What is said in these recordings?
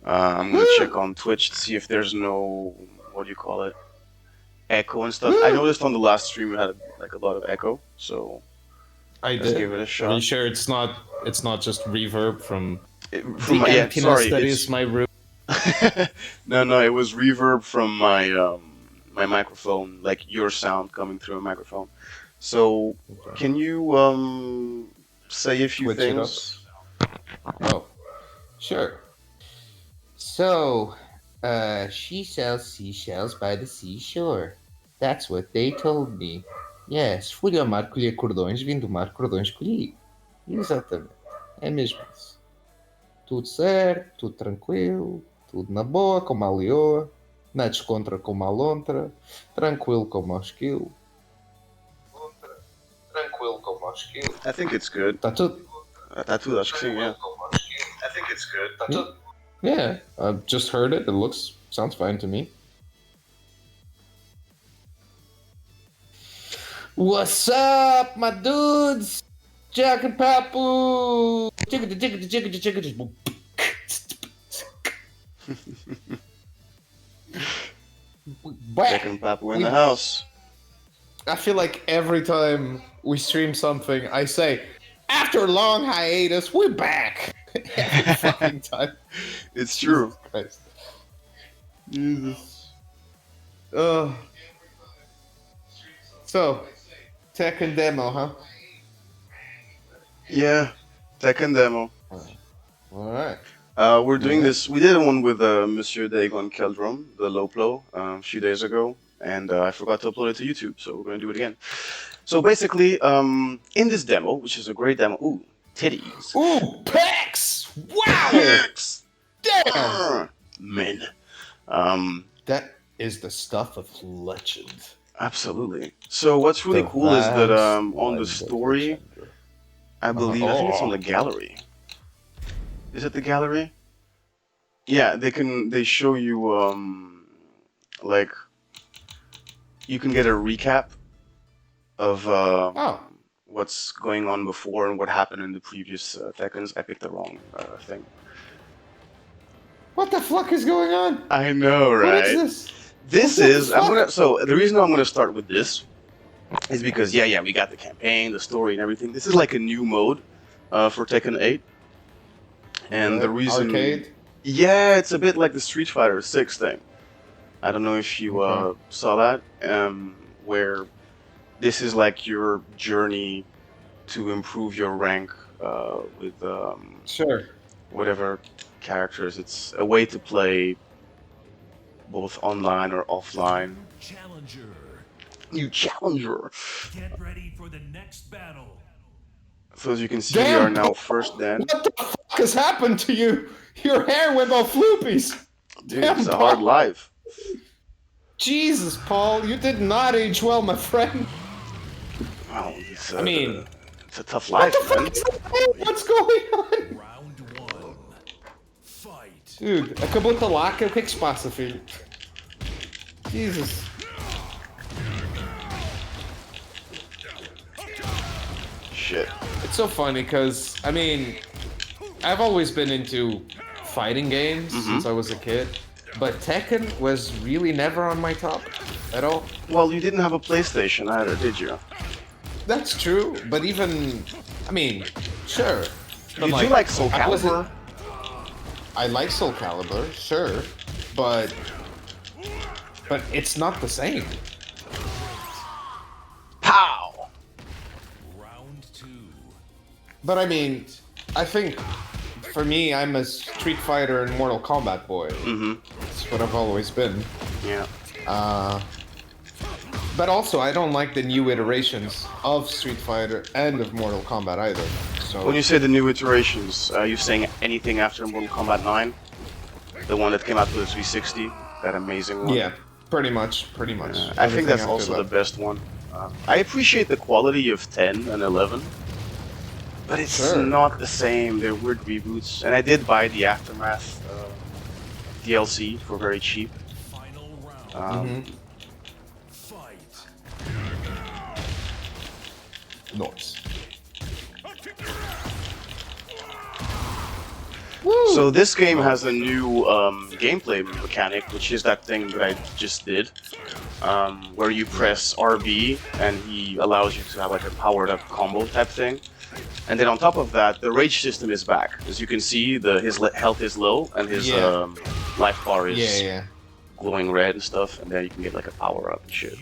I'm gonna check on Twitch to see if there's no, what do you call it, echo and stuff. I noticed on the last stream it had like a lot of echo, so I let's did. give it a Are shot. you sure it's not just reverb from From the emptiness sorry, that is my room? no, it was reverb from my microphone, like your sound coming through a microphone. So can you say a few Switch it up. things? Oh, sure. So, she sells seashells by the seashore. That's what they told me. Yes, fui ao mar colher cordões, vim do mar cordões colhi. Exatamente. É mesmo isso. Tudo certo, tudo tranquilo, tudo na boa, como a leoa, na descontra como a lontra, tranquilo como ao esquilo. Tranquilo como ao esquilo. I think it's good. Está tudo. Tá tudo, acho que sim, yeah. I think it's good. Yeah, I've just heard it. It sounds fine to me. What's up, my dudes? Jack and Papu. Jack and Papu in the house. I feel like every time we stream something, I say, after a long hiatus, we're back. Every fucking time. It's true. Christ. Jesus. So, Tekken demo, huh? Yeah, Tekken demo. Alright. We're doing this. We did one with Monsieur Dagon Keldrum, the low blow, a few days ago, and I forgot to upload it to YouTube, so we're going to do it again. So basically, in this demo, which is a great demo, ooh, titties. Ooh, pecs! Wow! Pecs! Damn! Men. That is the stuff of legend. Absolutely. So what's really cool is that on the story, I believe, I think it's on the gallery. Is it the gallery? Yeah, they show you like you can get a recap of what's going on before and what happened in the previous Tekkens. I picked the wrong thing. What the fuck is going on? I know, right? What is this? So the reason I'm gonna start with this is because yeah, we got the campaign, the story, and everything. This is like a new mode for Tekken 8. And the reason, arcade? Yeah, it's a bit like the Street Fighter 6 thing. I don't know if you saw that, where this is like your journey to improve your rank with Sure. whatever characters. It's a way to play both online or offline. New challenger. Get ready for the next battle. So as you can see, we are now first Dan. What the fuck has happened to you? Your hair went all floopies. Dude, it's a hard life. Jesus, Paul, you did not age well, my friend. Well, it's a tough What life, the fuck man. is that? What's going on? Round 1. Fight. Dude, acabou de lá, o que é que se passa, filho? Jesus. Shit. It's so funny because, I mean, I've always been into fighting games since I was a kid, but Tekken was really never on my top at all. Well, you didn't have a PlayStation either, did you? That's true, but even, I mean, sure. But You do like Soul I wasn't- Calibur? I like Soul Calibur, sure, but it's not the same. Pow! Round 2. But I mean, I think for me, I'm a Street Fighter and Mortal Kombat boy. That's what I've always been. Yeah. But also, I don't like the new iterations of Street Fighter and of Mortal Kombat either. So When you say the new iterations, are you saying anything after Mortal Kombat 9? The one that came out for the 360? That amazing one? yeah, pretty much. I think Everything that's after also that. the best one. I appreciate the quality of 10 and 11, but it's Sure. not the same. They're weird reboots. And I did buy the Aftermath DLC for very cheap. Final round. Mm-hmm. Fight. Nice. Woo! So this game has a new gameplay mechanic, which is that thing that I just did, where you press RB and he allows you to have like a powered up combo type thing. And then on top of that, the rage system is back. As you can see, his health is low and his life bar is glowing red and stuff, and then you can get like a power up and shit.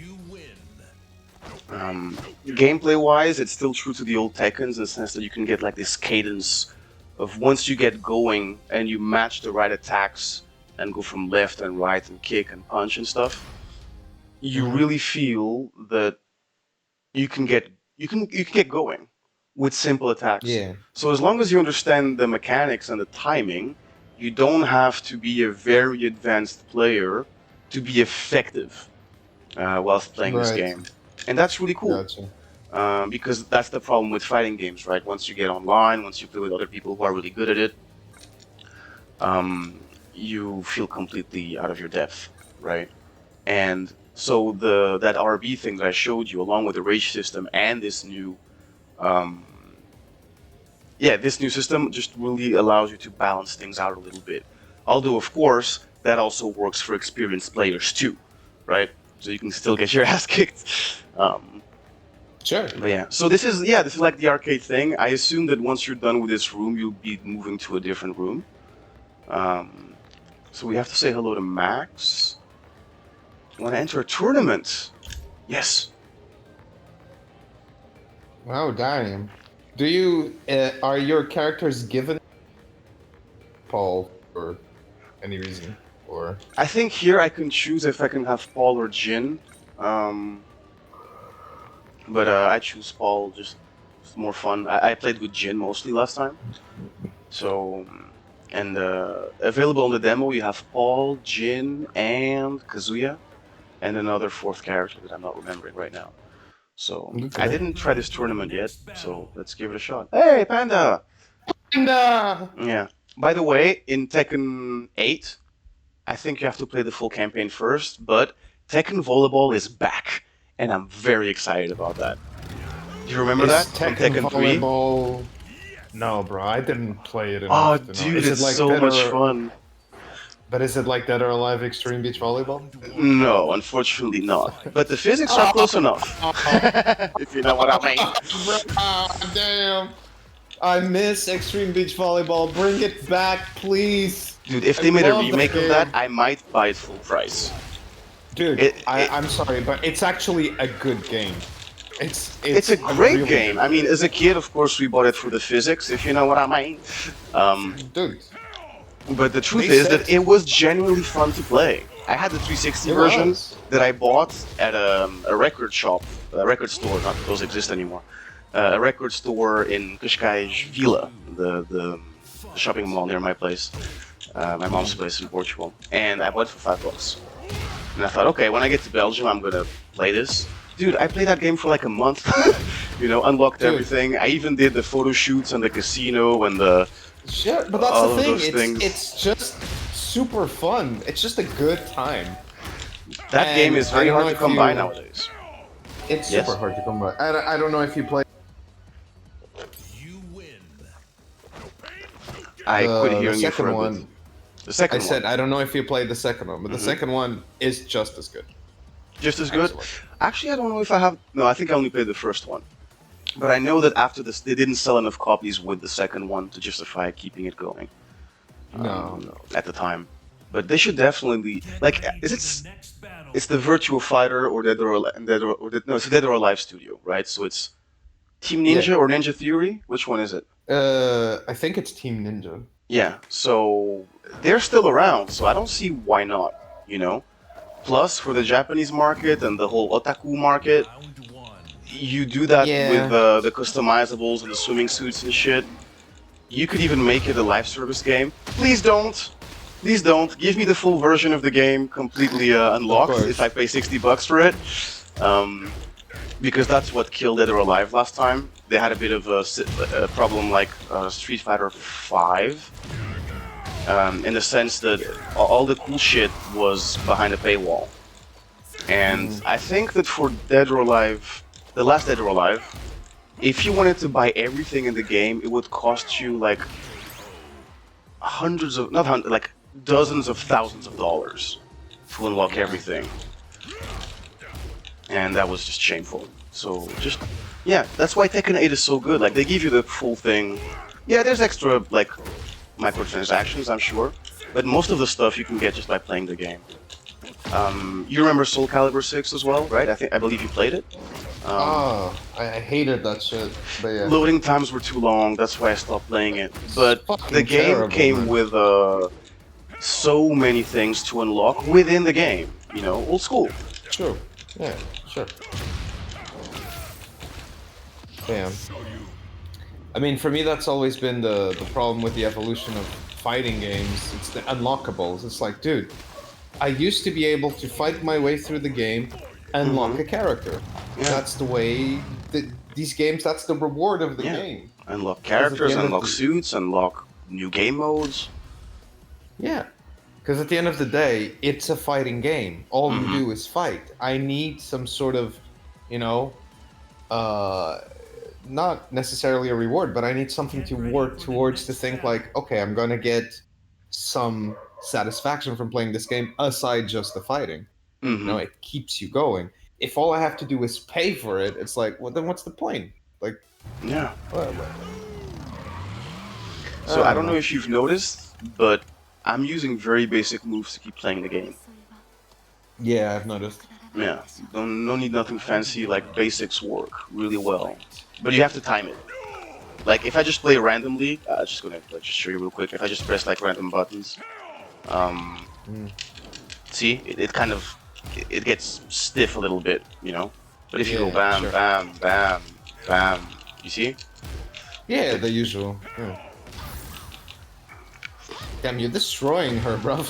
Gameplay wise, it's still true to the old Tekkens in the sense that you can get like this cadence of once you get going and you match the right attacks and go from left and right and kick and punch and stuff, you really feel that you can get going with simple attacks. Yeah. So as long as you understand the mechanics and the timing, you don't have to be a very advanced player to be effective whilst playing this game. And that's really cool. Gotcha. Because that's the problem with fighting games, right? Once you get online, once you play with other people who are really good at it, you feel completely out of your depth, right? And so that RB thing that I showed you, along with the rage system and this new, this new system just really allows you to balance things out a little bit. Although, of course, that also works for experienced players too, right? So you can still get your ass kicked. Sure. But yeah, so this is like the arcade thing. I assume that once you're done with this room, you'll be moving to a different room. So we have to say hello to Max. Want to enter a tournament? Yes. Oh, damn. Do you are your characters given Paul for any reason, or? I think here I can choose if I can have Paul or Jin. But I choose Paul, just it's more fun. I played with Jin mostly last time. So, and available on the demo, you have Paul, Jin, and Kazuya, and another fourth character that I'm not remembering right now. So, I didn't try this tournament yet, so let's give it a shot. Hey, Panda! Panda! Yeah. By the way, in Tekken 8, I think you have to play the full campaign first, but Tekken Volleyball is back. And I'm very excited about that. Do you remember that from Tekken 3? Volleyball? No, bro, I didn't play it Oh, enough. dude, it's like so much fun. But is it like Dead or Alive Extreme Beach Volleyball? No, unfortunately not. But the physics are close enough. If you know what I mean. Damn. I miss Extreme Beach Volleyball. Bring it back, please. Dude, if they made a remake of that, I might buy it full price. Dude, I'm sorry, but it's actually a good game. It's a great game. I mean, as a kid, of course, we bought it for the physics, if you know what I mean. Dude. But the truth is that it was genuinely fun to play. I had the 360 version that I bought at a record shop, a record store, not those exist anymore. A record store in Cascais Vila, the shopping mall near my place, my mom's place in Portugal. And I bought it for $5. And I thought, okay, when I get to Belgium, I'm gonna play this. Dude, I played that game for like a month. You know, unlocked everything. I even did the photo shoots and the casino and the... Sure, but that's the thing. It's just super fun. It's just a good time. That game is very hard to come by nowadays. It's super hard to come by. I don't know if you play... You win. I quit hearing you for a bit. The second one. I said, I don't know if you played the second one, but the second one is just as good. Just as good? Actually, I don't know if I have... No, I think I only played the first one. But I know that after this, they didn't sell enough copies with the second one to justify keeping it going. No. At the time. But they should definitely... Like, it's the Virtua Fighter or Dead or Alive Studio, right? So it's Team Ninja or Ninja Theory? Which one is it? I think it's Team Ninja. Yeah, so they're still around, so I don't see why not, you know? Plus, for the Japanese market and the whole otaku market, you do that with the customizables and the swimming suits and shit. You could even make it a live service game. Please don't! Please don't! Give me the full version of the game, completely unlocked, if I pay $60 for it. Because that's what killed Dead or Alive last time. They had a bit of a problem like Street Fighter V, in the sense that all the cool shit was behind a paywall. And I think that for Dead or Alive, the last Dead or Alive, if you wanted to buy everything in the game, it would cost you like hundreds of, not hundreds, like dozens of thousands of dollars to unlock everything. And that was just shameful. So just, yeah, that's why Tekken 8 is so good. Like, they give you the full thing. Yeah, there's extra, like, microtransactions, I'm sure. But most of the stuff you can get just by playing the game. You remember Soul Calibur 6 as well, right? I believe you played it. I hated that shit. But yeah. Loading times were too long, that's why I stopped playing it. But fucking the game terrible, came man. with so many things to unlock within the game. You know, old school. Sure. Yeah, sure. Damn. I mean, for me, that's always been the problem with the evolution of fighting games. It's the unlockables. It's like, dude, I used to be able to fight my way through the game, unlock a character. Yeah. That's the way these games. That's the reward of the Yeah. game. Unlock characters, end of unlock the- suits, unlock new game modes. Yeah. Because at the end of the day, it's a fighting game. All you do is fight. I need some sort of, you know, not necessarily a reward, but I need something to work towards to think like, okay, I'm going to get some satisfaction from playing this game aside just the fighting. No, it keeps you going. If all I have to do is pay for it, it's like, well, then what's the point? Like, Yeah. what? So I don't know if you've noticed, but I'm using very basic moves to keep playing the game. Yeah, I've noticed. Yeah. No need nothing fancy, like basics work really well. But you have to time it. Like if I just play randomly, just gonna just show you real quick. If I just press like random buttons, see, it kind of it gets stiff a little bit, you know. But if you go bam, sure. bam, bam, bam, you see? Yeah, the usual. Yeah. Damn, you're destroying her, bruv.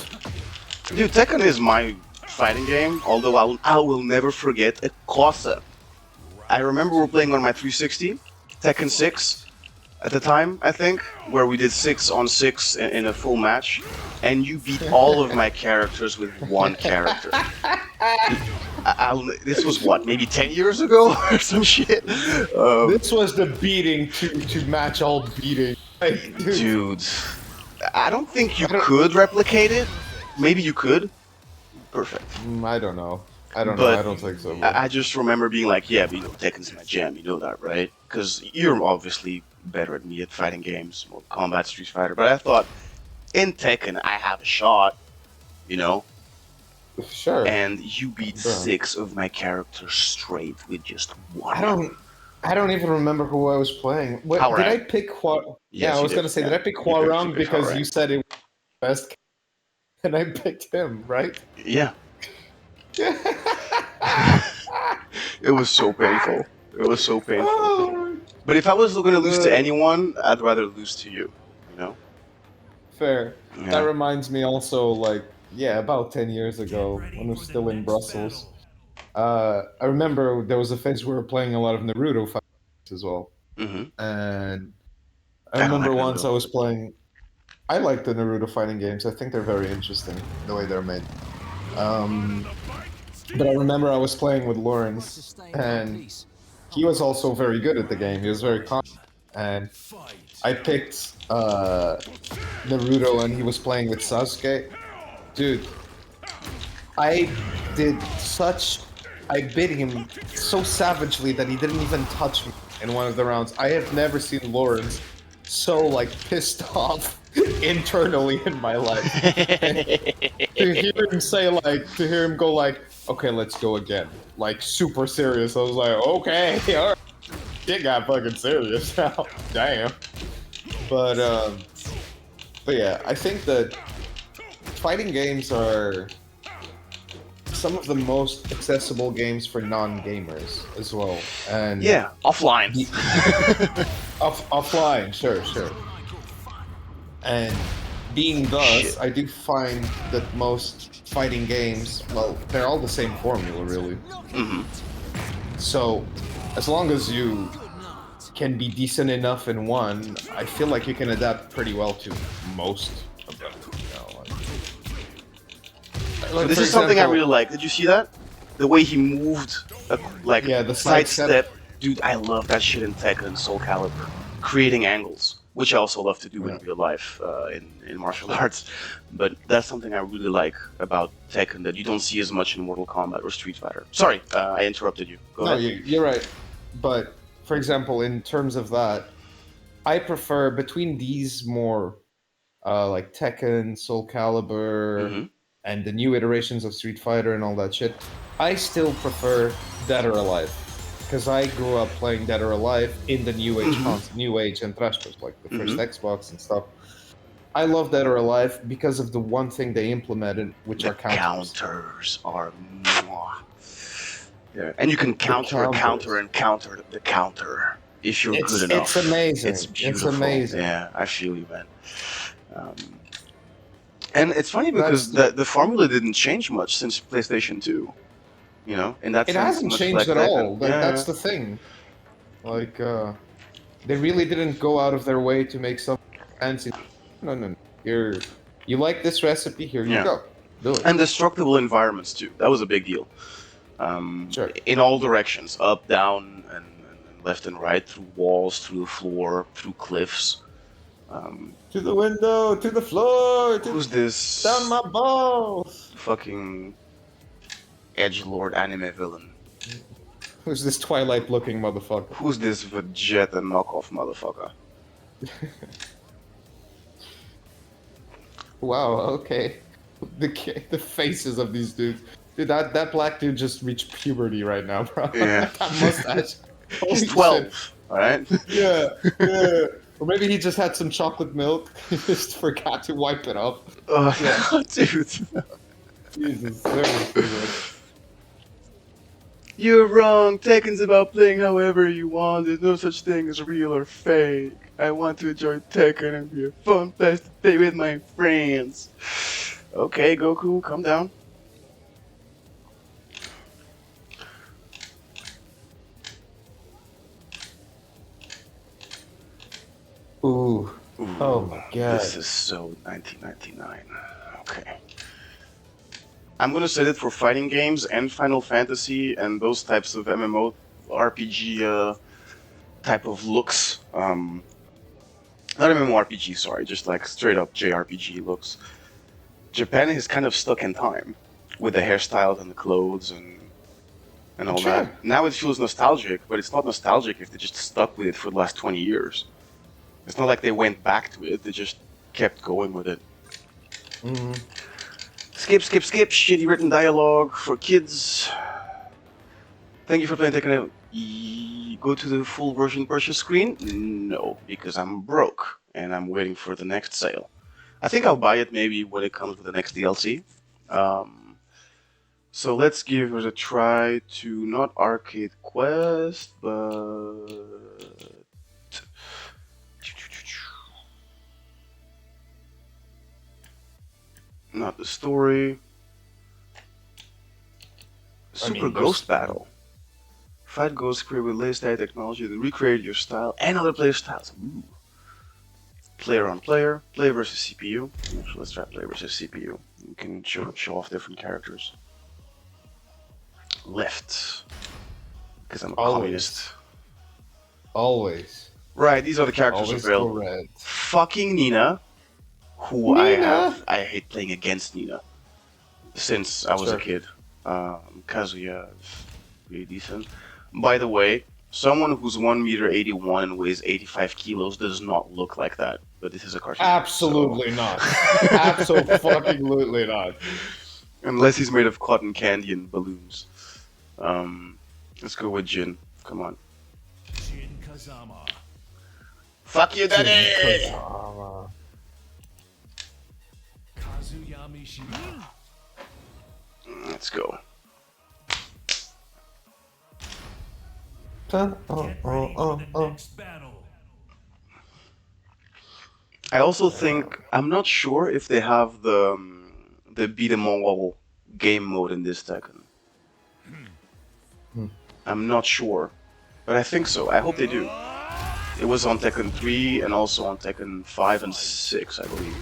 Dude, Tekken is my fighting game, although I will never forget a Kosa. I remember we were playing on my 360, Tekken 6 at the time, I think, where we did 6 on 6 in a full match, and you beat all of my characters with one character. This was what, maybe 10 years ago or some shit? This was the beating to match all beating. Like, Dude, I don't think you could replicate it. Maybe you could. Perfect. I don't know. I don't But know. I don't think so. But... I just remember being like, yeah, but you know, Tekken's my jam, you know that, right? Because you're obviously better at me at fighting games, more combat Street Fighter, but I thought, in Tekken, I have a shot, you know? Sure. And you beat 6 of my characters straight with just one. I don't even remember who I was playing. What, did I pick Hua? Yes, yeah, I was gonna say, did I pick Hua because you said it was the best, and I picked him, right? Yeah. It was so painful. It was so painful. Oh, but if I was going to lose to anyone, I'd rather lose to you. You know? fair. Yeah. That reminds me also, like, yeah, about 10 years ago, when I was still in Brussels. I remember there was a phase where we were playing a lot of Naruto fights as well. And I remember once I was playing... I like the Naruto fighting games. I think they're very interesting, the way they're made. But I remember I was playing with Lawrence, and he was also very good at the game. He was very confident. And I picked Naruto, and he was playing with Sasuke. Dude, I bit him so savagely that he didn't even touch me in one of the rounds. I have never seen Lawrence so, like, pissed off internally in my life. to hear him go like, okay, let's go again. Like, super serious. I was like, okay, alright. It got fucking serious now. Damn. But yeah, I think that fighting games are some of the most accessible games for non-gamers as well. And yeah, offline. Offline, sure. And being thus, I do find that most fighting games, well, they're all the same formula, really. So, as long as you can be decent enough in one, I feel like you can adapt pretty well to most of them. Like, this is something I really like. Did you see that? The way he moved, the sidestep. Dude, I love that shit in Tekken and Soul Calibur. Creating angles which I also love to do in real life in martial arts. But that's something I really like about Tekken that you don't see as much in Mortal Kombat or Street Fighter. Sorry, I interrupted you. Go ahead. You're right. But for example, in terms of that, I prefer between these more like Tekken, Soul Calibur, and the new iterations of Street Fighter and all that shit. I still prefer Dead or Alive because I grew up playing Dead or Alive in the new age new age and Trashers, like the first Xbox and stuff. I love Dead or Alive because of the one thing they implemented, which are counters. Counters are mwah. Yeah. And you can counter a counter and counter the counter if you're good enough. It's amazing. It's beautiful. It's amazing. Yeah, I feel you, man. And it's funny because the formula didn't change much since PlayStation 2. You know, in that it sense, hasn't much changed like at Tekken. all. That's the thing. Like, they really didn't go out of their way to make some fancy. No. Here, you like this recipe? Here you go. Do it. And destructible environments too. That was a big deal. Sure. In all directions, up, down, and left and right, through walls, through the floor, through cliffs. To the window, to the floor, Who's this? down my balls. Fucking edgelord anime villain. Who's this Twilight-looking motherfucker? Who's this Vegeta knockoff motherfucker? Wow. Okay. The faces of these dudes. Dude, that black dude just reached puberty right now, bro. Yeah. That mustache. Holy He's 12. shit. Alright? Yeah. Or maybe he just had some chocolate milk. He just forgot to wipe it off. Yeah. Dude. Jesus. Seriously. You're wrong. Tekken's about playing however you want. There's no such thing as real or fake. I want to enjoy Tekken and be a fun place to play with my friends. Okay, Goku, calm down. Ooh. Oh my god. This is so 1999. Okay. I'm gonna set it for fighting games and Final Fantasy and those types of MMO RPG type of looks. Not MMORPG, sorry, just like straight up JRPG looks. Japan is kind of stuck in time with the hairstyles and the clothes and all that. Now it feels nostalgic, but it's not nostalgic if they just stuck with it for the last 20 years. It's not like they went back to it, they just kept going with it. Skip, shitty written dialogue for kids. Thank you for playing Tekken out. Go to the full version purchase screen? No, because I'm broke and I'm waiting for the next sale. I think I'll buy it maybe when it comes with the next DLC. So let's give it a try to not Arcade Quest, but... Not the story. Super Ghost Battle. Fight Ghost create with latest AI technology to recreate your style and other player styles. Ooh. Player on player, player versus CPU. So let's try player versus CPU. You can show off different characters. Left. Because I'm a communist. Always. Right, these are the characters available. Fucking Nina. Who I hate playing against Nina. Since I was a kid. Kazuya is really decent. By the way, someone who's 1m81 and weighs 85 kilos does not look like that. But this is a cartoon. Absolutely not. Absolutely not. Unless he's made of cotton candy and balloons. Let's go with Jin. Come on. Jin Kazama. Fuck you, daddy! Kazuyami Shima. Let's go. Get ready for the next battle. I also think I'm not sure if they have the beat 'em all game mode in this Tekken. I'm not sure, but I think so. I hope they do. It was on Tekken 3 and also on Tekken 5 and 6, I believe.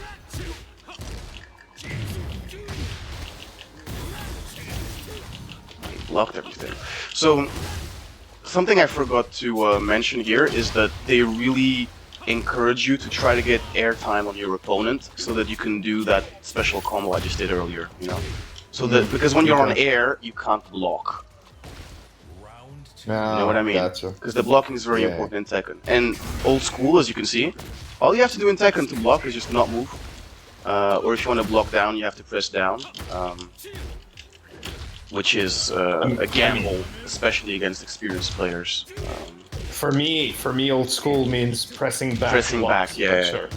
He blocked everything. So something I forgot to mention here is that they really encourage you to try to get airtime on your opponent so that you can do that special combo I just did earlier, you know? So that, because when you're on air, you can't block. You know what I mean? Gotcha. Because the blocking is very important in Tekken. And old school, as you can see, all you have to do in Tekken to block is just not move. Or if you want to block down, you have to press down. Which is a gamble, especially against experienced players. For me, old school means pressing back. Pressing blocks, back, yeah. Sure.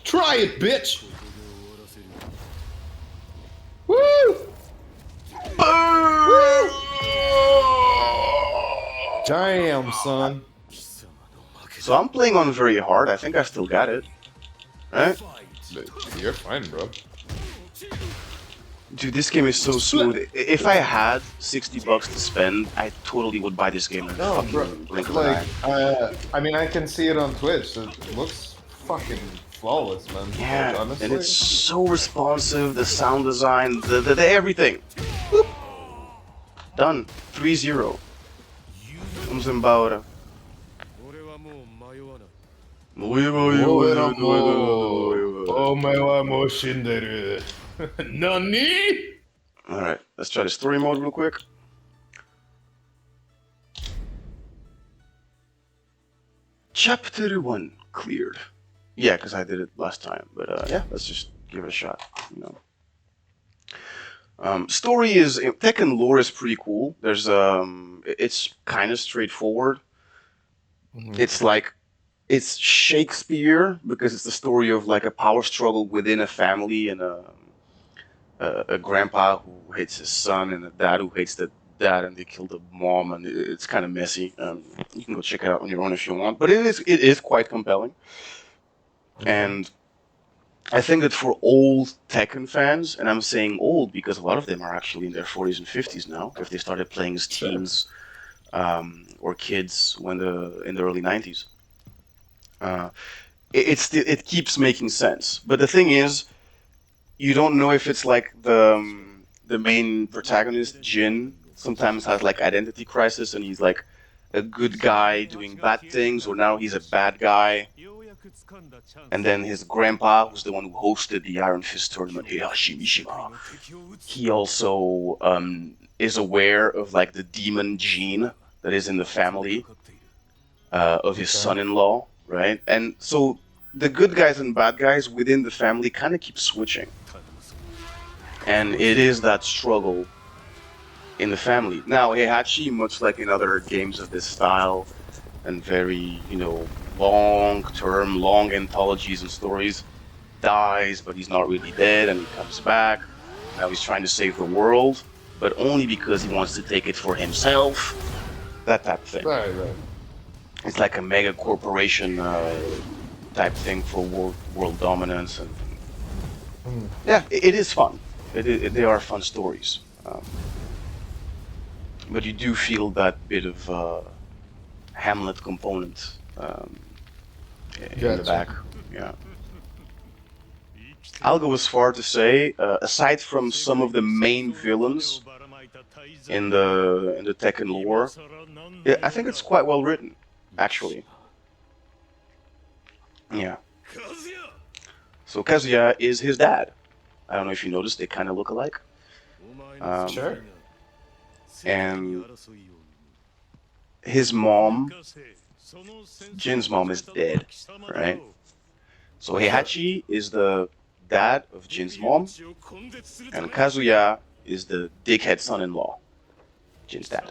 Try it, bitch! Woo! Damn, son. So I'm playing on very hard. I think I still got it. Right? You're fine, bro. Dude, this game is so smooth. If I had $60 to spend, I totally would buy this game in No, fucking bro. blink of an Like, eye. I mean, I can see it on Twitch. It looks fucking flawless, man. Yeah, Like, honestly. and it's so responsive, the sound design, the everything. Boop. Done. 3-0. Vamos embora. Nani? Alright, let's try the story mode real quick. Chapter 1 cleared. Yeah, because I did it last time, but yeah, let's just give it a shot, you know. Story is... Tekken lore is pretty cool. There's, it's kind of straightforward. It's like... It's Shakespeare, because it's the story of like a power struggle within a family and a grandpa who hates his son and a dad who hates the dad and they kill the mom, and it's kind of messy. You can go check it out on your own if you want, but it is quite compelling. And I think that for old Tekken fans, and I'm saying old because a lot of them are actually in their 40s and 50s now, if they started playing as teens or kids in the early 90s. It keeps making sense, but the thing is, you don't know if it's like the main protagonist Jin sometimes has like identity crisis and he's like a good guy doing bad things, or now he's a bad guy. And then his grandpa, who's the one who hosted the Iron Fist tournament, Heihachi Mishima, he also is aware of like the demon gene that is in the family of his son-in-law, right? And so the good guys and bad guys within the family kind of keep switching. And it is that struggle in the family. Now, Heihachi, much like in other games of this style, and very, long-term, long anthologies and stories, dies, but he's not really dead, and he comes back. Now he's trying to save the world, but only because he wants to take it for himself. That type of thing. Right. It's like a mega corporation type thing for world dominance, and yeah, it is fun. They are fun stories, but you do feel that bit of Hamlet component in the back. Yeah. I'll go as far to say, aside from some of the main villains in the Tekken lore, I think it's quite well written, actually. Yeah. So Kazuya is his dad. I don't know if you noticed, they kind of look alike. Sure. And his mom, Jin's mom, is dead, right? So Heihachi is the dad of Jin's mom, and Kazuya is the dickhead son-in-law, Jin's dad.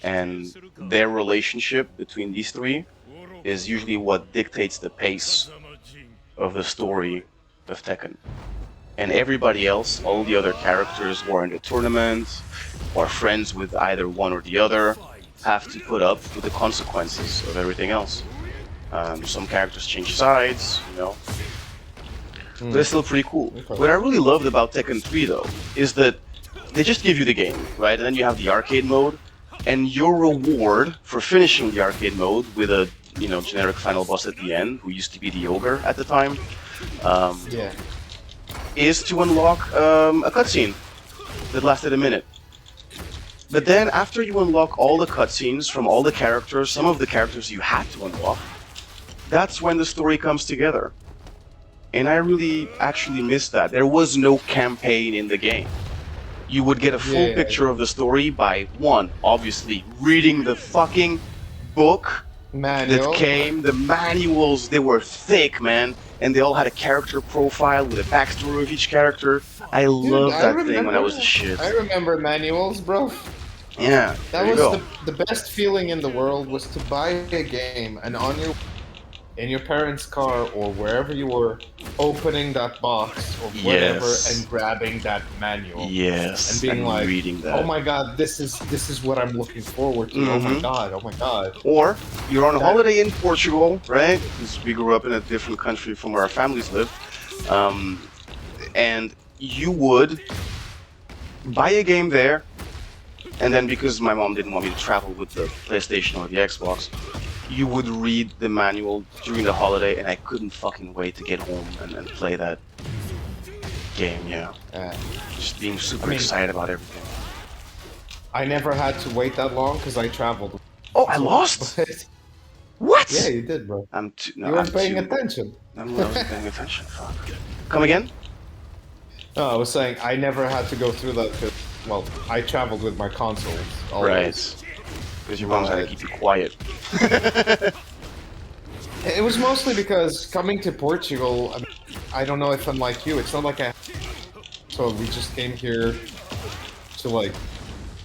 And their relationship between these three is usually what dictates the pace of the story of Tekken. And everybody else, all the other characters who are in the tournament, or friends with either one or the other, have to put up with the consequences of everything else. Some characters change sides, but it's still pretty cool. What I really loved about Tekken 3, though, is that they just give you the game, right? And then you have the arcade mode, and your reward for finishing the arcade mode with a generic final boss at the end, who used to be the ogre at the time, is to unlock a cutscene that lasted a minute. But then, after you unlock all the cutscenes from all the characters, some of the characters you had to unlock, that's when the story comes together. And I really actually missed that. There was no campaign in the game. You would get a full Yeah. picture of the story by, one, obviously, reading the fucking book Manual. that came. The manuals, they were thick, man. And they all had a character profile with a backstory of each character. I loved that thing when I was a shit. I remember manuals, bro. Yeah, That there you was go. the best feeling in the world was to buy a game and on your in your parents' car or wherever you were, opening that box or whatever Yes. and grabbing that manual. Yes, And being like, reading that. oh my god, this is what I'm looking forward to. Oh my Mhm. god, oh my god. Or you're on a holiday in Portugal, right? Because we grew up in a different country from where our families live. And you would buy a game there, and then because my mom didn't want me to travel with the PlayStation or the Xbox, you would read the manual during the holiday, and I couldn't fucking wait to get home and play that game, yeah. Just being super excited about everything. I never had to wait that long because I traveled. Oh, I lost? What? Yeah, you did, bro. I'm too. No, You weren't I'm paying too, attention. I wasn't paying attention. Fuck. Come again? No, I was saying I never had to go through that because, well, I traveled with my consoles. Always. Right. Because your mom's had to keep you quiet. It was mostly because coming to Portugal, I don't know if I'm like you, it's not like I... So we just came here to, like,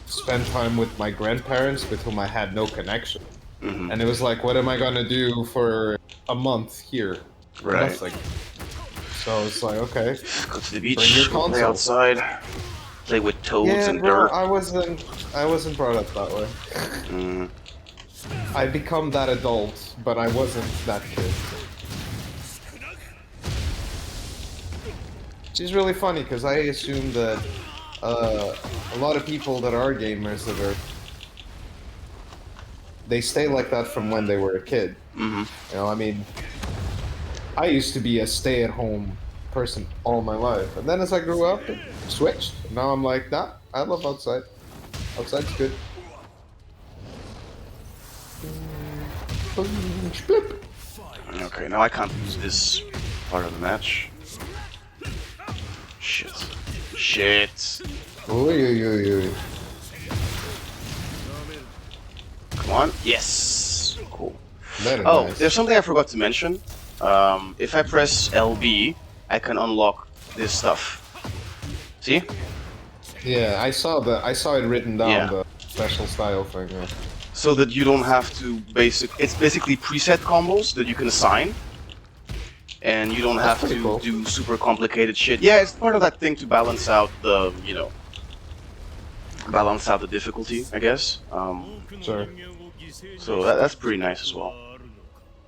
spend time with my grandparents with whom I had no connection. Mhm. And it was like, what am I gonna do for a month here? Right. Nothing. So it's like, okay. Go to the Bring beach, your go play console. outside, play with toads Yeah, and bro, dirt. I wasn't brought up that way. Mm. I become that adult, but I wasn't that kid. Which is really funny because I assume that a lot of people that are gamers they stay like that from when they were a kid. Mm-hmm. You know, I mean, I used to be a stay-at-home person all my life, and then as I grew up, it switched. Now I'm like, nah, I love outside. Outside's good. Okay, now I can't use this part of the match. Shit. Shit. Oy. Come on. Yes. Cool. Very Oh, nice. there's something I forgot to mention. If I press LB, I can unlock this stuff. See? Yeah, I saw it written down, Yeah. the special style thing. Yeah. So that you don't have to it's basically preset combos that you can assign. And you don't have That's to pretty cool. do super complicated shit. Yeah, it's part of that thing to balance out the, balance out the difficulty, I guess. Sure. So that's pretty nice as well.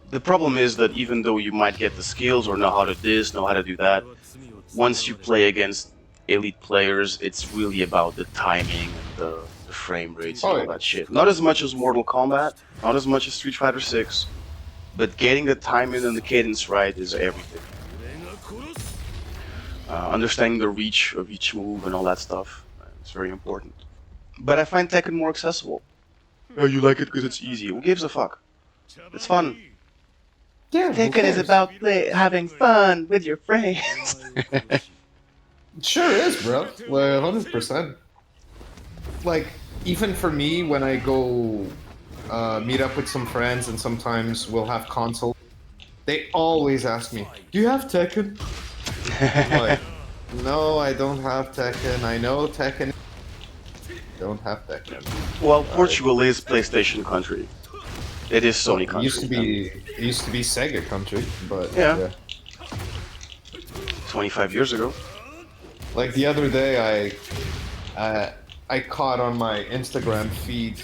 The problem is that even though you might get the skills or know how to this, know how to do that, once you play against elite players, it's really about the timing and the frame rates and all that shit. Not as much as Mortal Kombat, not as much as Street Fighter 6, but getting the timing and the cadence right is everything. Understanding the reach of each move and all that stuff, it's very important. But I find Tekken more accessible. Oh, you like it because it's easy. Who gives a fuck? It's fun. Yeah, who Tekken is cares? about having fun with your friends. It sure is, bro. Like 100%. Like, even for me, when I go meet up with some friends and sometimes we'll have console, they always ask me, "Do you have Tekken?" I'm like, no, I don't have Tekken. I know Tekken. Don't have Tekken. Well, Portugal is PlayStation country. It is Sony It country. used to be Sega country, but Yeah. 25 years ago. Like the other day, I caught on my Instagram feed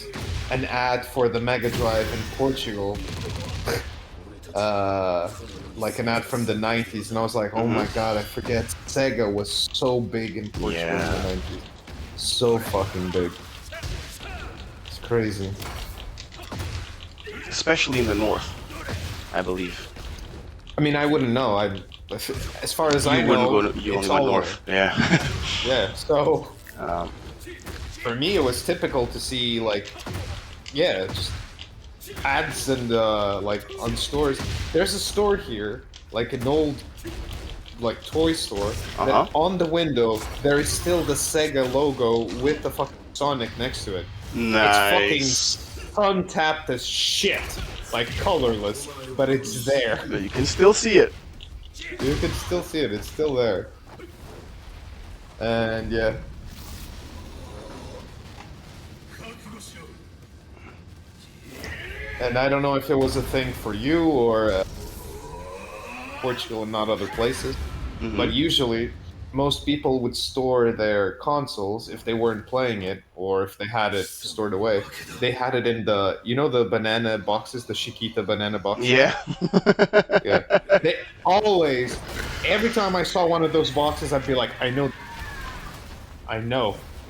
an ad for the Mega Drive in Portugal, like an ad from the 90s, and I was like, oh my god, I forget Sega was so big in Portugal in the 90s. So fucking big. It's crazy. Especially in the north, I believe. I mean, I wouldn't know. As far as You I wouldn't know, go. You it's only went all north. Yeah. yeah. So um, for me, it was typical to see like, yeah, just ads and like on stores. There's a store here, like an old like toy store, Uh-huh. that on the window there is still the Sega logo with the fucking Sonic next to it. It's fucking Nice. sun tapped as shit, like colorless, but it's there. But you can still see it. You can still see it. It's still there. And yeah. And I don't know if it was a thing for you or Portugal and not other places, but usually most people would store their consoles if they weren't playing it or if they had it stored away. They had it in the, you know, the banana boxes, the Chiquita banana boxes. Yeah. Yeah. They always, every time I saw one of those boxes, I'd be like, I know.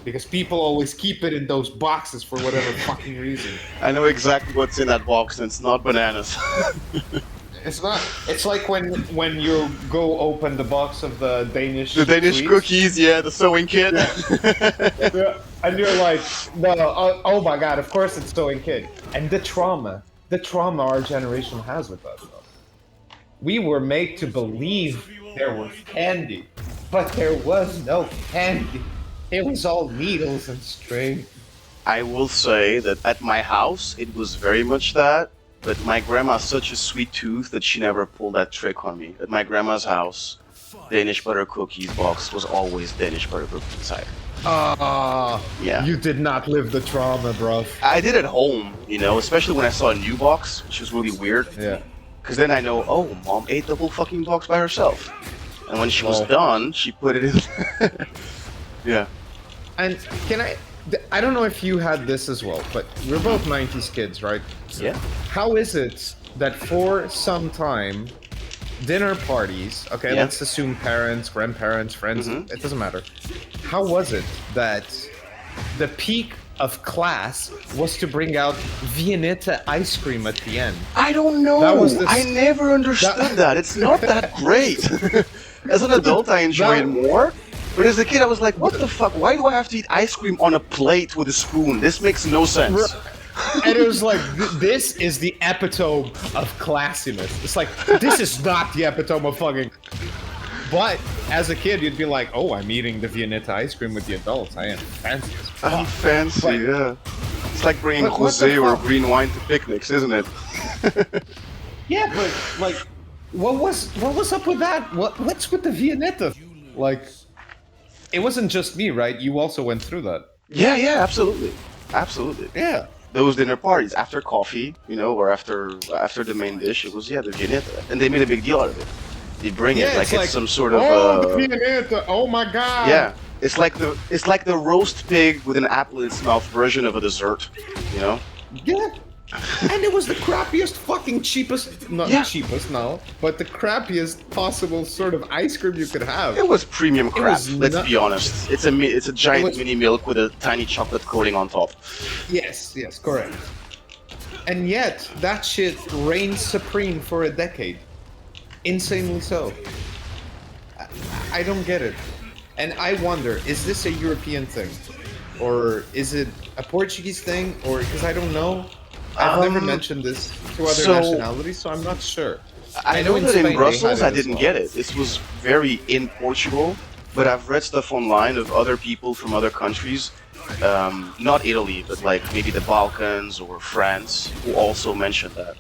Because people always keep it in those boxes for whatever fucking reason. I know exactly what's in that box, and it's not bananas. It's not. It's like when you go open the box of the Danish. The Danish sweets. cookies, yeah, the sewing kit. Yeah, and you're like, no, oh my god, of course it's sewing kid. And the trauma our generation has with us. We were made to believe there was candy, but there was no candy. It was all needles and string. I will say that at my house, it was very much that. But my grandma's such a sweet tooth that she never pulled that trick on me. At my grandma's house, Danish butter cookies box was always Danish butter cookies inside. Yeah. You did not live the trauma, bro. I did at home, you know, especially when I saw a new box, which was really weird. Yeah. Because then I know, oh, mom ate the whole fucking box by herself. And when she was done, she put it in. Yeah. And I don't know if you had this as well, but we're both 90s kids, right? Yeah. How is it that for some time, dinner parties, okay, Yeah. let's assume parents, grandparents, friends, it doesn't matter. How was it that the peak of class was to bring out Viennetta ice cream at the end? I don't know. That was the- I never understood that. It's not that great. As an adult, I enjoy it more. But as a kid, I was like, what the fuck? Why do I have to eat ice cream on a plate with a spoon? This makes no sense. And it was like, this is the epitome of classiness. It's like, this is not the epitome of fucking... But as a kid, you'd be like, oh, I'm eating the Viennetta ice cream with the adults. I am fancy as fuck. I'm fancy, But- yeah. It's like bringing But what Jose the or fuck? green wine to picnics, isn't it? Yeah, but like, what was up with that? What's with the Viennetta? Like, it wasn't just me, right? You also went through that. Yeah, yeah, absolutely. Absolutely. Yeah. Those dinner parties after coffee, you know, or after the main dish, it was, yeah, the Viennetta. And they made a big deal out of it. They bring it like it's some sort of oh, the Viennetta! Oh my god! yeah. It's like the roast pig with an apple in its mouth version of a dessert, you know? Yeah. And it was the crappiest fucking cheapest, not Yeah. cheapest now, but the crappiest possible sort of ice cream you could have. It was premium crap. was Let's not- be honest. It's a giant was- mini milk with a tiny chocolate coating on top. Yes, correct. And yet, that shit reigned supreme for a decade. Insanely so. I don't get it. And I wonder, is this a European thing? Or is it a Portuguese thing? Or, because I don't know. I've never mentioned this to other so- nationalities, so I'm not sure. I know in that Spain in they Brussels had I it as didn't well. get it. This was very in Portugal, but I've read stuff online of other people from other countries, not Italy, but like maybe the Balkans or France, who also mentioned that.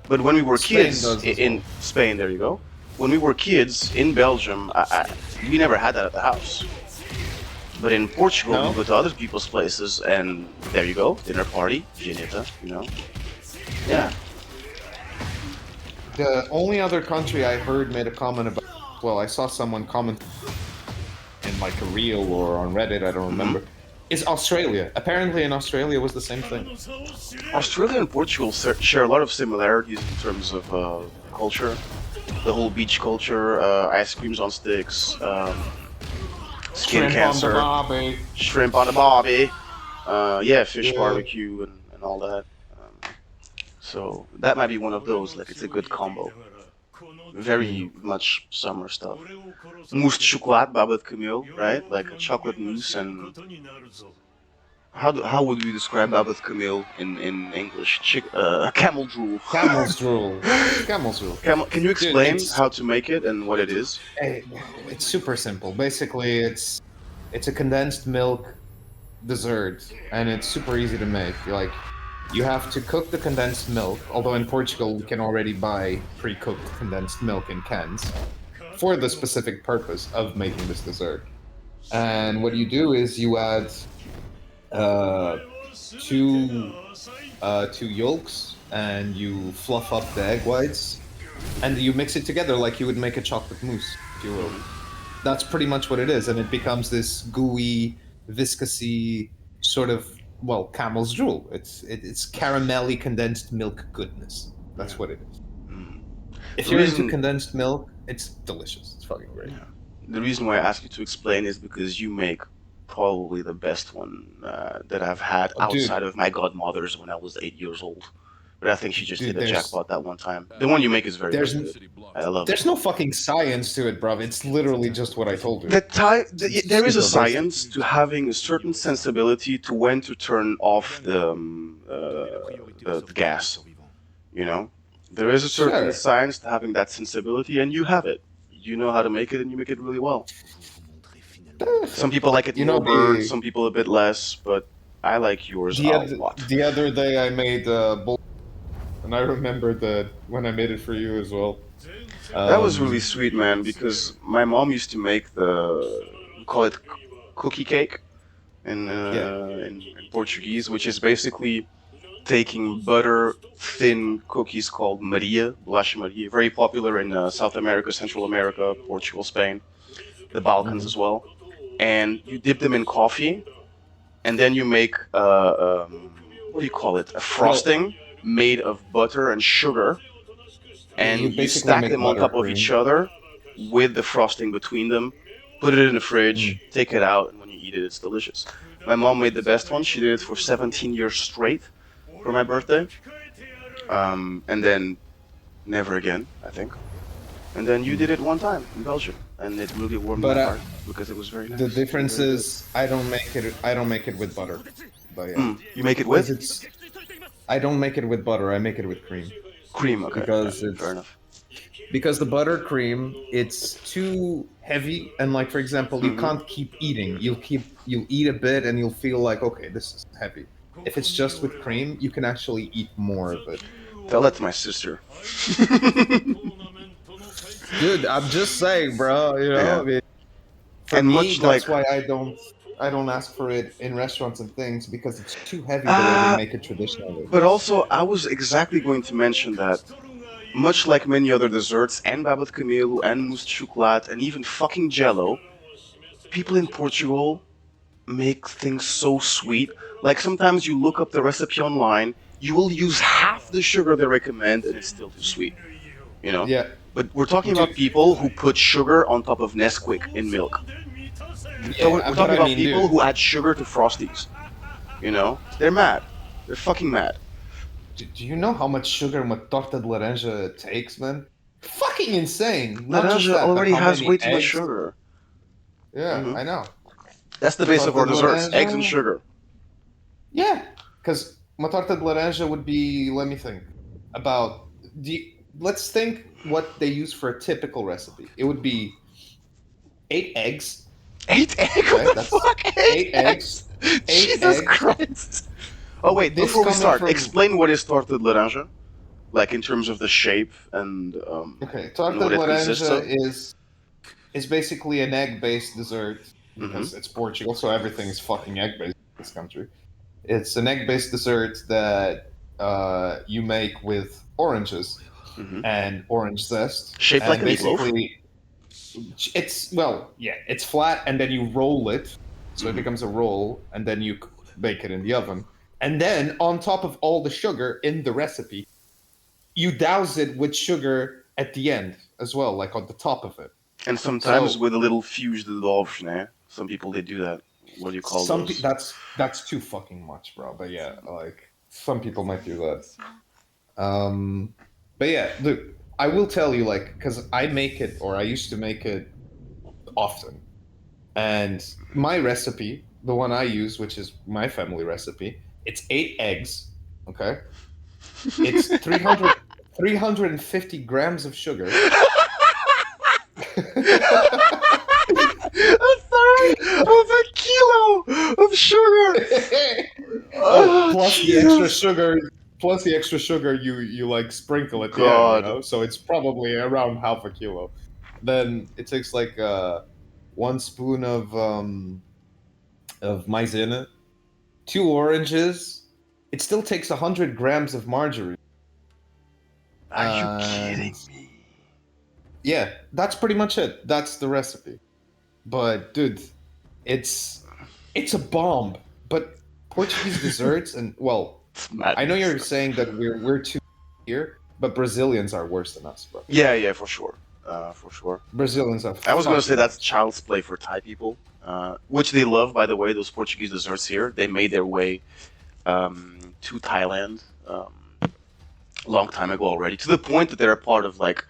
But when we were Spain kids does as in well. Spain, there you go. When we were kids in Belgium, we never had that at the house. But in Portugal, No? we go to other people's places, and there you go, dinner party, Viennetta, you know. Yeah. The only other country I heard made a comment about, well, I saw someone comment in like a reel or on Reddit, I don't remember, is Australia. Apparently in Australia was the same thing. Australia and Portugal share a lot of similarities in terms of culture. The whole beach culture, ice creams on sticks, skin cancer, shrimp on the barbie, yeah, fish Yeah. barbecue and all that. So that might be one of those, like it's a good combo. Very much summer stuff. Mousse de chocolat, babad camille, right? Like a chocolate mousse. And how would we describe babad camille in English? Camel drool. Camel's drool. It's camel's drool. Can you Dude, explain how to make it and what it is? eh, it's super simple. Basically, it's a condensed milk dessert, and it's super easy to make. Like, you have to cook the condensed milk. Although in Portugal we can already buy pre-cooked condensed milk in cans for the specific purpose of making this dessert. And what you do is you add uh, two two yolks, and you fluff up the egg whites, and you mix it together like you would make a chocolate mousse, if you will. That's pretty much what it is, and it becomes this gooey, viscousy sort of, well, camel's drool. It's caramelly condensed milk goodness. That's what it is. Mm. If The you're reason- into condensed milk, it's delicious. It's fucking great. Yeah. The reason why I ask you to explain is because you make probably the best one that I've had Oh, dude. outside of my godmother's when I was 8 years old. But I think she just Dude, hit a there's- jackpot that one time. The one you make is very there's- good. I love There's it. no fucking science to it, bro. It's literally just what I told you. There is a Super basic. science to having a certain sensibility to when to turn off the gas. You know, there is a certain Sure. science to having that sensibility, and you have it. You know how to make it, and you make it really well. Some people like it You know, more, the- some people a bit less, but I like yours The, a oth- lot. the other day I made and I remembered that when I made it for you as well. That was Um, really sweet, man, because my mom used to make we call it cookie cake in Portuguese, which is basically taking butter thin cookies called Maria, bolacha Maria, very popular in South America, Central America, Portugal, Spain, the Balkans as well. And you dip them in coffee, and then you make what do you call it? A frosting made of butter and sugar, and you you basically stack make them on top of buttercream. each other with the frosting between them. Put it in the fridge, take it out, and when you eat it, it's delicious. My mom made the best one. She did it for 17 years straight for my birthday, and then never again, I think. And then you did it one time in Belgium, and it really warmed But, my heart because it was very nice. The difference Very good. is I don't make it with butter. But yeah. You make it Because with I don't make it with butter, I make it with cream. cream, okay? because yeah, it's- fair enough. Because the buttercream, it's too heavy, and like for example, you Mhm. can't keep eating. You'll eat a bit and you'll feel like, okay, this is heavy. If it's just with cream, you can actually eat more of it. Tell that to my sister. Dude, I'm just saying, bro. You know, Yeah. I mean, for And me, much that's like- why I don't ask for it in restaurants and things because it's too heavy the way they make it traditionally. But also, I was exactly going to mention that, much like many other desserts, and babat camelo, and mousse de chocolat, and even fucking jello, people in Portugal make things so sweet. Like, sometimes you look up the recipe online, you will use half the sugar they recommend, and it's still too sweet. You know? Yeah, But we're talking about people who put sugar on top of Nesquik in milk. So we're but talking I about mean, people dude, who add sugar to Frosties. You know? They're mad. They're fucking mad. do you know how much sugar uma torta de laranja takes, man? Fucking insane. Not just Laranja that, but already how has many way too much eggs- sugar. Yeah, Mhm. I know. That's the base of our Torta de desserts: eggs and laranja. sugar. Yeah, because uma torta de laranja would be, let me think, about let's think what they use for a typical recipe. It would be 8 eggs. 8 eggs? Right, What the that's fuck? 8 eggs. 8 Jesus eggs. Christ! Oh wait, This before we coming start, from- explain what is torta de laranja, like in terms of the shape and Okay, torta what de it consists of? laranja is basically an egg-based dessert because Mm-hmm. it's Portugal, so everything is fucking egg-based in this country. It's an egg-based dessert that you make with oranges Mhm. and orange zest. Shaped And like a meatloaf? basically, it's flat, and then you roll it, so it Mhm. becomes a roll, and then you bake it in the oven. And then on top of all the sugar in the recipe, you douse it with sugar at the end as well, like on the top of it. And sometimes So- with a little fuse de dolce, some people they do that. What do you call those? That's too fucking much, bro. But yeah, like some people might do that. But yeah, look, I will tell you, like, because I make it, or I used to make it often, and my recipe, the one I use, which is my family recipe, it's 8 eggs. Okay, it's 350 grams of sugar. A third of a kilo of sugar. Oh, Oh, plus the extra Jesus. sugar, you like sprinkle at the end, God. So it's probably around half a kilo. Then it takes like 1 spoon of maizena, 2 oranges. It still takes 100 grams of margarine, Are you and kidding me? yeah, that's pretty much it. That's the recipe. But dude, it's it's a bomb. But Portuguese desserts and well, It's I know madness. you're saying that we're too here, but Brazilians are worse than us, bro. Yeah, yeah, for sure. For sure. Brazilians are I was gonna say fucking that's worse. child's play for Thai people, which they love, by the way. Those Portuguese desserts here, they made their way to Thailand a long time ago already, to the point that they're a part of like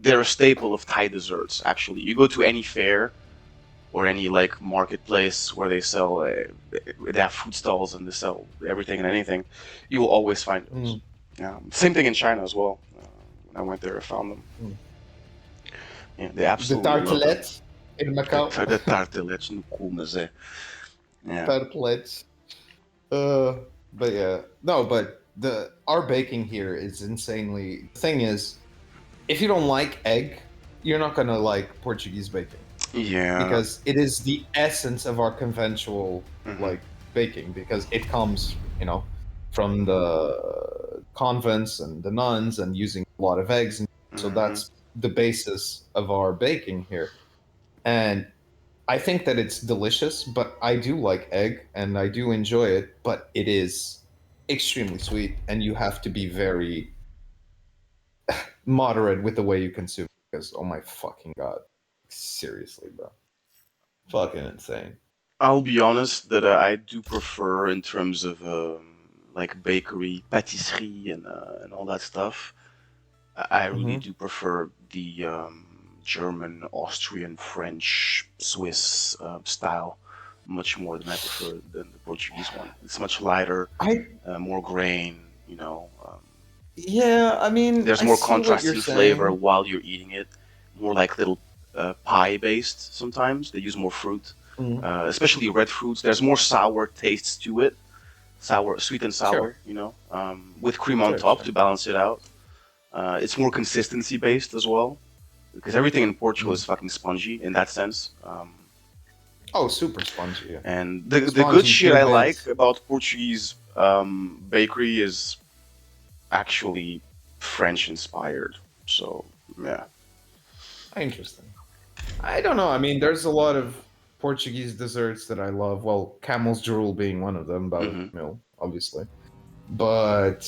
they're a staple of Thai desserts. Actually, you go to any fair or any like marketplace where they sell, they have food stalls and they sell everything and anything, you will always find those. Mm, Same thing in China as well. When I went there, I found them. mm. Yeah, they The absolutely love them. tartelette in Macau. The tartelets no cu, mas é. Yeah. Tartelette. But yeah, no, but the our baking here is insanely. The thing is, if you don't like egg, you're not gonna like Portuguese baking Yeah. because it is the essence of our conventional Hmm. like baking because it comes, from the convents and the nuns and using a lot of eggs, and so Hmm. that's the basis of our baking here. And I think that it's delicious, but I do like egg and I do enjoy it, but it is extremely sweet and you have to be very moderate with the way you consume it because oh my fucking god. Seriously, bro. Fucking insane. I'll be honest that I do prefer in terms of like bakery, pâtisserie, and all that stuff. I really Hmm. do prefer the German, Austrian, French, Swiss style much more than I prefer than the Portuguese one. It's much lighter, I more grain. Yeah, I mean, There's I more see what contrast you're in flavor saying. while you're eating it. More like little pie based sometimes. They use more fruit, Mm, especially red fruits. There's more sour tastes to it, sour, sweet and sure, sour. With cream on sure, top sure. to balance it out. It's more consistency based as well because everything in Portugal Mm. is fucking spongy in that sense. Oh, super spongy. Yeah. And the good Spongy shit I humid. like about Portuguese bakery is actually French inspired. So yeah. Interesting. I don't know. I mean, there's a lot of Portuguese desserts that I love. Well, camel's drool being one of them, Hmm. buttermilk, obviously. But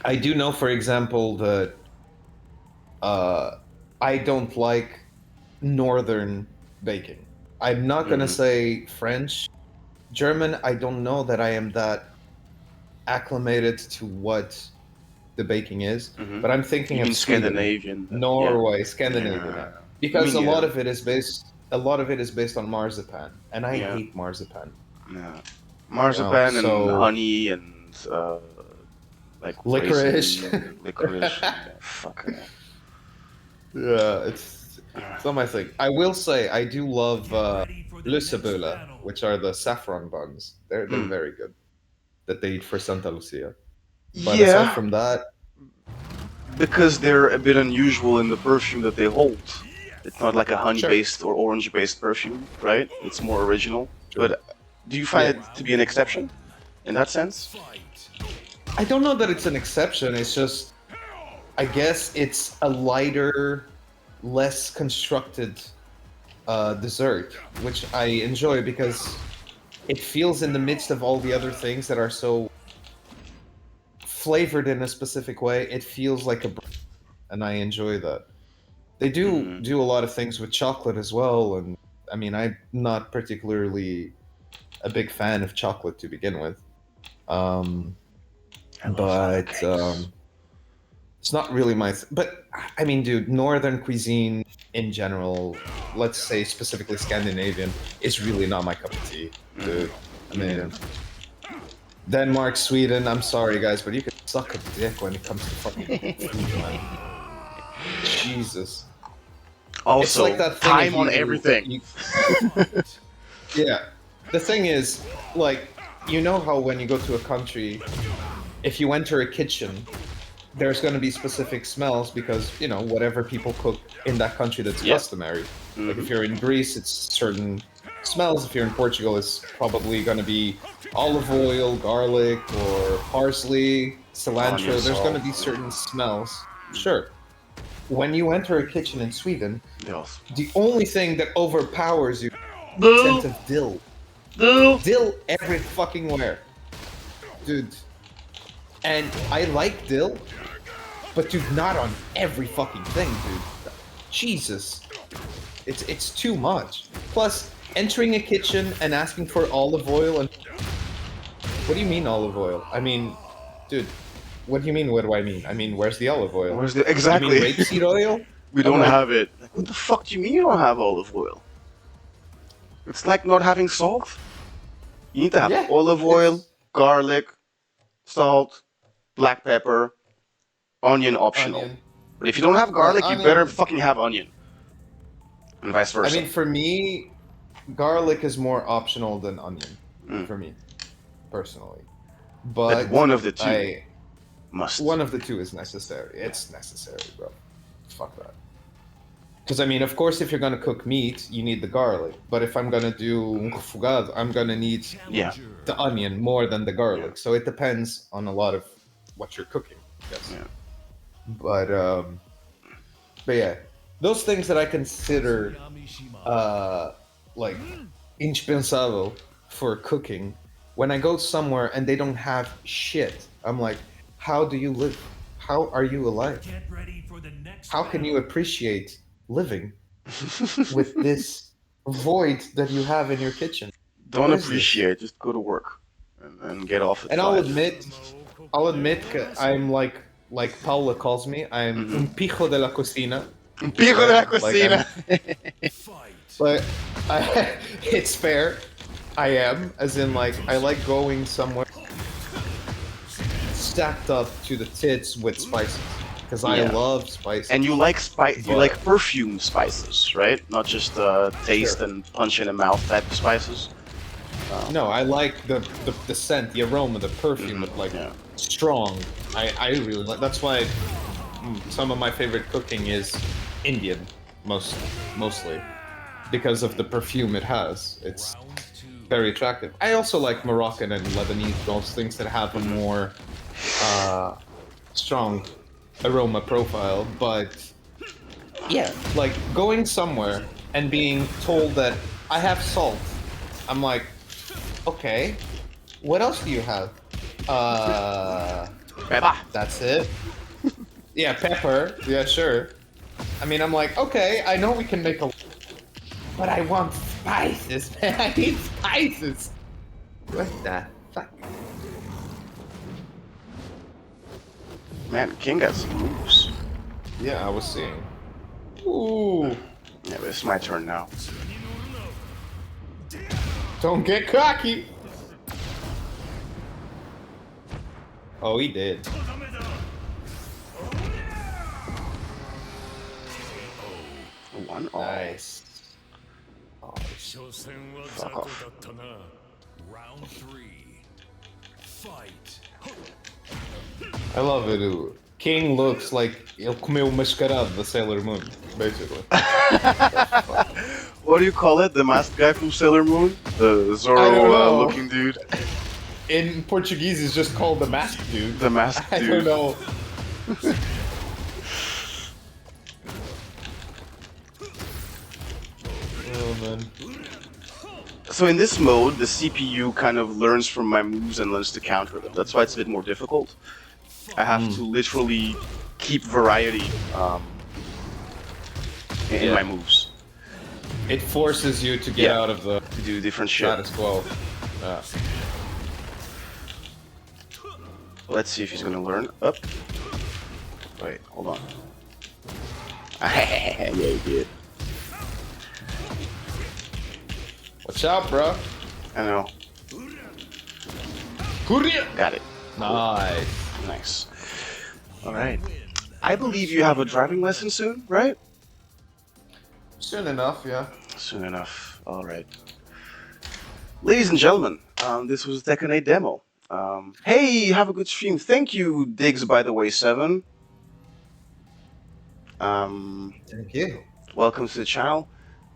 I do know, for example, that uh, I don't like northern baking. I'm not gonna Hmm. say French, German. I don't know that I am that acclimated to what the baking is, Hmm. but I'm You thinking of mean Sweden, Scandinavian? Yeah. Norway, Scandinavian, yeah. Yeah. I Because mean, yeah. a lot of it is based on marzipan, and I Yeah. hate marzipan. Yeah. Marzipan and So honey and like licorice. raisin, licorice, and fuck. Yeah, it's not my thing. I will say I do love Get ready for the next lussebula, battle. which are the saffron buns. They're Mm. very good that they eat for Santa Lucia. But aside Yeah, from that, because they're a bit unusual in the perfume that they hold. It's not like a sure, honey-based or orange-based perfume, right? It's more original. sure. But do you find Yeah. it to be an Round exception one. in that sense? Fight. I don't know that it's an exception. It's just I guess it's a lighter, less constructed dessert, which I enjoy because it feels in the midst of all the other things that are so flavored in a specific way, it feels like a and I enjoy that. They do Hmm. do a lot of things with chocolate as well, and I mean, I'm not particularly a big fan of chocolate to begin with. Um, I love but cakes. It's not really my. But I mean, dude, Northern cuisine in general, let's say specifically Scandinavian, is really not my cup of tea, dude. I mean, Denmark, Sweden. I'm sorry, guys, but you can suck a dick when it comes to fucking food, man. Jesus. Also, It's like that thing time if on everything. Yeah. The thing is, like, you know how when you go to a country, if you enter a kitchen, there's going to be specific smells because, you know, whatever people cook in that country that's Yep. customary. Like, if you're in Greece, it's certain smells. If you're in Portugal, it's probably going to be olive oil, garlic, or parsley, cilantro. Onion, There's going to salt. be certain smells. Sure. When you enter a kitchen in Sweden, Yes. the only thing that overpowers you is the Boo! scent of dill. Boo! Dill every fucking where. Dude. And I like dill, but dude, not on every fucking thing, dude. Jesus. It's too much. Plus, entering a kitchen and asking for olive oil and... What do you mean olive oil? I mean, dude, what do you mean, what do I mean? I mean, where's the olive oil? Where's the You exactly? mean rapeseed oil? We don't I'm like- have it. Like, what the fuck do you mean you don't have olive oil? It's like not having salt. You need to have Yeah, olive oil, it's- garlic, salt, black pepper, onion optional. Onion. But if you don't have garlic, you onion- better fucking have onion. And vice I versa. mean, for me, garlic is more optional than onion, Mm. for me, personally. But But one of the two I, must. one of the two is necessary. It's necessary, bro. Fuck that. Because I mean, of course, if you're gonna cook meat, you need the garlic. But if I'm gonna do fugado, I'm gonna need Yeah. the onion more than the garlic. So it depends on a lot of what you're cooking. Yes. Yeah. But yeah, those things that I consider like indispensable for cooking. When I go somewhere and they don't have shit, I'm like, how do you live? How are you alive? Get ready for the next How can you battle. appreciate living with this void that you have in your kitchen? Don't What is this? appreciate, just go to work and get off it. And I'll fine. admit, I'm like Paula calls me, I'm un pijo de la cocina. Pico de la Like, cocina. Fight. But it's fair. I am, as in, like, I like going somewhere stacked up to the tits with spices. Because I Yeah. love spices. And you like spice, you But- like perfume spices, right? Not just taste Sure. and punch in the mouth type of spices. No, I like the scent, the aroma, the perfume, but like Yeah. strong. I really like. That's why some of my favorite cooking is Indian, mostly, because of the perfume it has. It's Round two. very attractive. I also like Moroccan and Lebanese, those things that have a more strong aroma profile. But yeah, like going somewhere and being told that I have salt, I'm like, okay, what else do you have? Pepper. That's it. Yeah, pepper. Yeah, sure. I mean, I'm like, okay, I know we can make a, but I want spices, man. I need spices. What the fuck? Man, King got some moves. Yeah, I was seeing. Ooh, Yeah, but it's my turn now. don't get cocky. Oh, he did. One all. Nice. Oh, 初戦は Fuck 雑魚 off. だったな Round 3 Fight I love it. Ooh. King looks like ele comeu o mascarado da Sailor Moon, basically. What do you call it? The masked guy from Sailor Moon? The I don't Zoro know. looking dude? In Portuguese, it's just called the mask dude. The masked I dude. don't know. Oh man. So in this mode, the CPU kind of learns from my moves and learns to counter them. That's why it's a bit more difficult. I have to literally keep variety in Yeah. my moves It forces you to get Yeah. out of the to do different shit. status quo. Let's see if he's gonna learn. Up. Wait, hold on. Yeah, you did. Watch out, bro. I know. Got it. Nice. Nice. All right. I believe you have a driving lesson soon, right? Soon enough, yeah. Soon enough. All right. Ladies and gentlemen, this was the Tekken 8 demo. Hey, have a good stream. Thank you, Diggs, by the way, 7. Thank you. Welcome to the channel.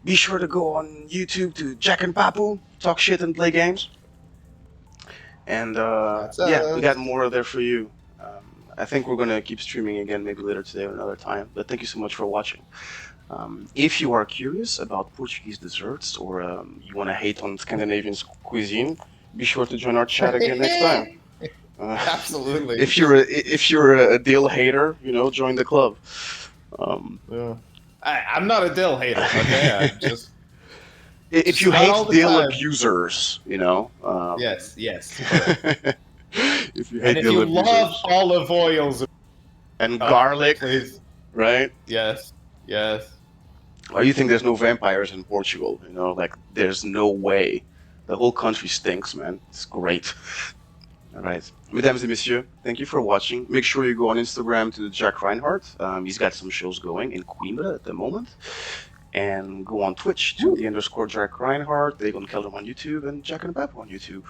Be sure to go on YouTube to Jack and Papu, talk shit and play games. And That's yeah, we got us. more there for you. I think we're gonna keep streaming again, maybe later today or another time. But thank you so much for watching. If you are curious about Portuguese desserts or you want to hate on Scandinavian cuisine, be sure to join our chat again next time. Absolutely. If you're a dill hater, join the club. Yeah. I'm not a dill hater, okay? I'm just... If Just you not hate all the dill time. abusers, Yes, correct. if you hate And if dill you abusers love olive oils... and garlic, Please. right? Yes. Why do you think there's no vampires in Portugal? Like there's no way. The whole country stinks, man. It's great. All right, mesdames et messieurs, thank you for watching. Make sure you go on Instagram to Jack Reinhardt. He's got some shows going in Coimbra at the moment. And go on Twitch to _Jack Reinhardt. They're gonna kill them on YouTube and Jack and Papu on YouTube.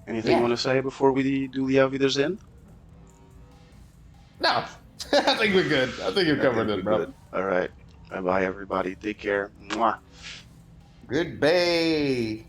Anything you want to say before we do the Wiedersehen? No. I think we're good. I think you covered it, bro. Good. All right. Bye bye, everybody. Take care. Mwah. Goodbye.